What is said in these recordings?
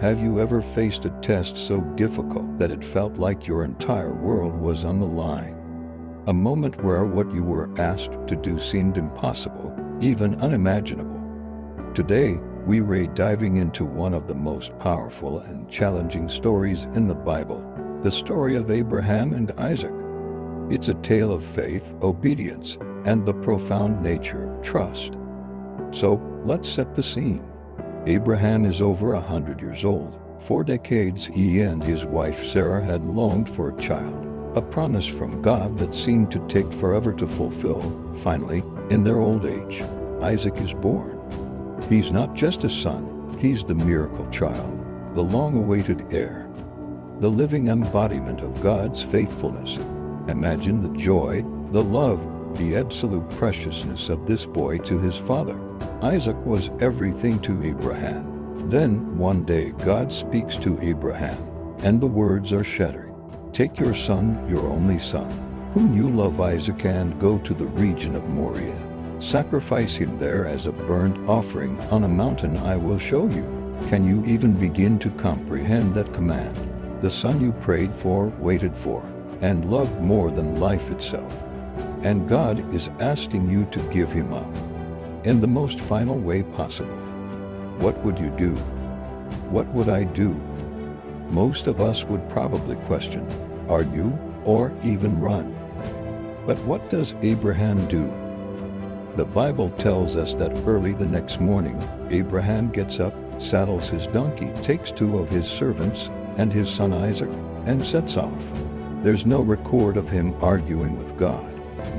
Have you ever faced a test so difficult that it felt like your entire world was on the line? A moment where what you were asked to do seemed impossible, even unimaginable. Today, we're diving into one of the most powerful and challenging stories in the Bible, the story of Abraham and Isaac. It's a tale of faith, obedience, and the profound nature of trust. So, let's set the scene. Abraham is over 100 years old. For decades, he and his wife Sarah had longed for a child, a promise from God that seemed to take forever to fulfill. Finally, in their old age, Isaac is born. He's not just a son, he's the miracle child, the long-awaited heir, the living embodiment of God's faithfulness. Imagine the joy, the love, the absolute preciousness of this boy to his father. Isaac was everything to Abraham. Then, one day, God speaks to Abraham, and the words are shattering. Take your son, your only son, whom you love, Isaac, and go to the region of Moriah. Sacrifice him there as a burnt offering on a mountain I will show you. Can you even begin to comprehend that command? The son you prayed for, waited for, and loved more than life itself. And God is asking you to give him up in the most final way possible. What would you do? What would I do? Most of us would probably question, argue, or even run. But what does Abraham do? The Bible tells us that early the next morning, Abraham gets up, saddles his donkey, takes 2 of his servants and his son Isaac, and sets off. There's no record of him arguing with God,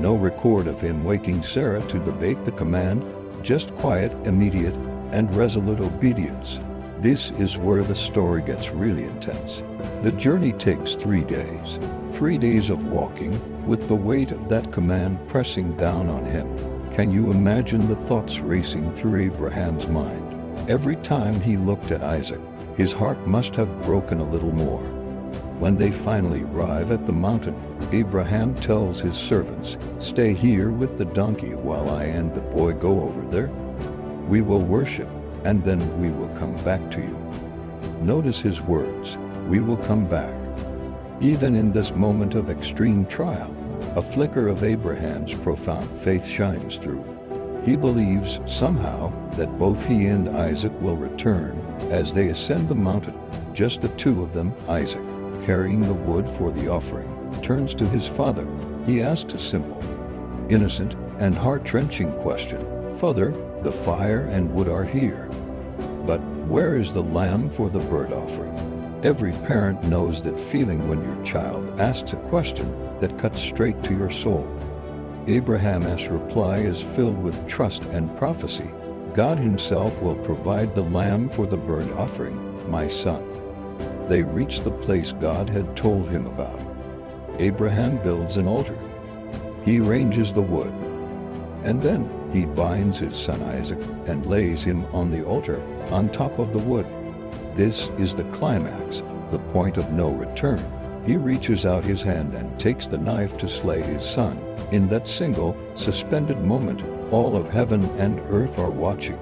no record of him waking Sarah to debate the command, just quiet, immediate, and resolute obedience. This is where the story gets really intense. The journey takes 3 days. 3 days of walking, with the weight of that command pressing down on him. Can you imagine the thoughts racing through Abraham's mind? Every time he looked at Isaac, his heart must have broken a little more. When they finally arrive at the mountain, Abraham tells his servants, "Stay here with the donkey while I and the boy go over there. We will worship, and then we will come back to you." Notice his words, "We will come back." Even in this moment of extreme trial, a flicker of Abraham's profound faith shines through. He believes somehow that both he and Isaac will return. As they ascend the mountain, just the 2 of them, Isaac, carrying the wood for the offering, turns to his father. He asks a simple, innocent, and heart-wrenching question. "Father, the fire and wood are here, but where is the lamb for the burnt offering?" Every parent knows that feeling when your child asks a question that cuts straight to your soul. Abraham's reply is filled with trust and prophecy. God himself will provide the lamb for the burnt offering, my son. They reach the place God had told him about. Abraham builds an altar. He arranges the wood. And then he binds his son Isaac and lays him on the altar on top of the wood. This is the climax, the point of no return. He reaches out his hand and takes the knife to slay his son. In that single, suspended moment, all of heaven and earth are watching.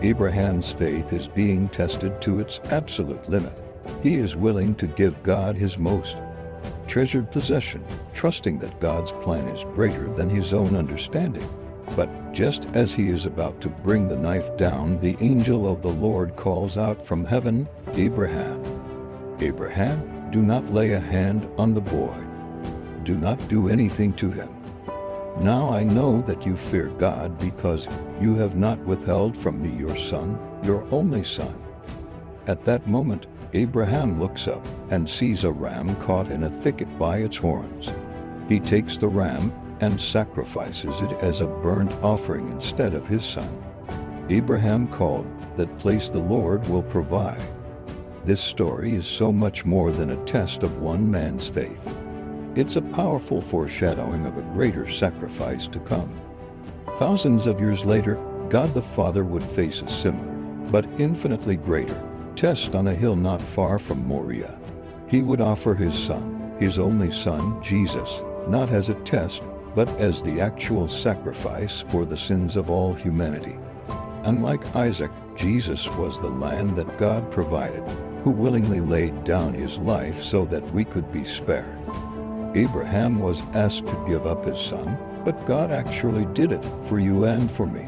Abraham's faith is being tested to its absolute limit. He is willing to give God his most treasured possession, trusting that God's plan is greater than his own understanding. But just as he is about to bring the knife down, the angel of the Lord calls out from heaven, "Abraham, Abraham, do not lay a hand on the boy. Do not do anything to him. Now I know that you fear God because you have not withheld from me your son, your only son." At that moment, Abraham looks up and sees a ram caught in a thicket by its horns. He takes the ram and sacrifices it as a burnt offering instead of his son. Abraham called that place the Lord will provide. This story is so much more than a test of one man's faith. It's a powerful foreshadowing of a greater sacrifice to come. Thousands of years later, God the Father would face a similar, but infinitely greater, test on a hill not far from Moriah. He would offer his son, his only son, Jesus, not as a test, but as the actual sacrifice for the sins of all humanity. Unlike Isaac, Jesus was the lamb that God provided, who willingly laid down his life so that we could be spared. Abraham was asked to give up his son, but God actually did it for you and for me.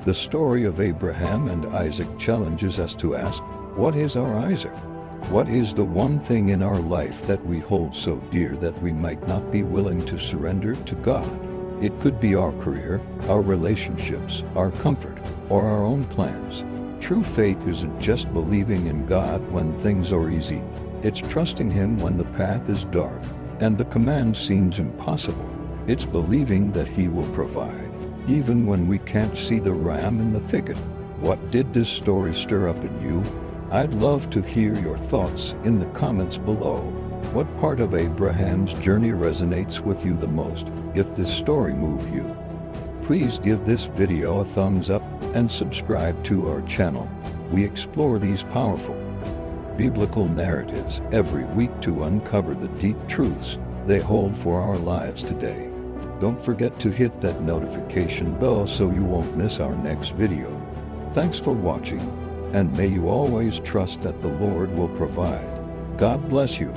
The story of Abraham and Isaac challenges us to ask, what is our Isaac? What is the one thing in our life that we hold so dear that we might not be willing to surrender to God? It could be our career, our relationships, our comfort, or our own plans. True faith isn't just believing in God when things are easy. It's trusting Him when the path is dark and the command seems impossible. It's believing that He will provide, even when we can't see the ram in the thicket. What did this story stir up in you? I'd love to hear your thoughts in the comments below. What part of Abraham's journey resonates with you the most? If this story moved you, please give this video a thumbs up and subscribe to our channel. We explore these powerful biblical narratives every week to uncover the deep truths they hold for our lives today. Don't forget to hit that notification bell so you won't miss our next video. Thanks for watching, and may you always trust that the Lord will provide. God bless you.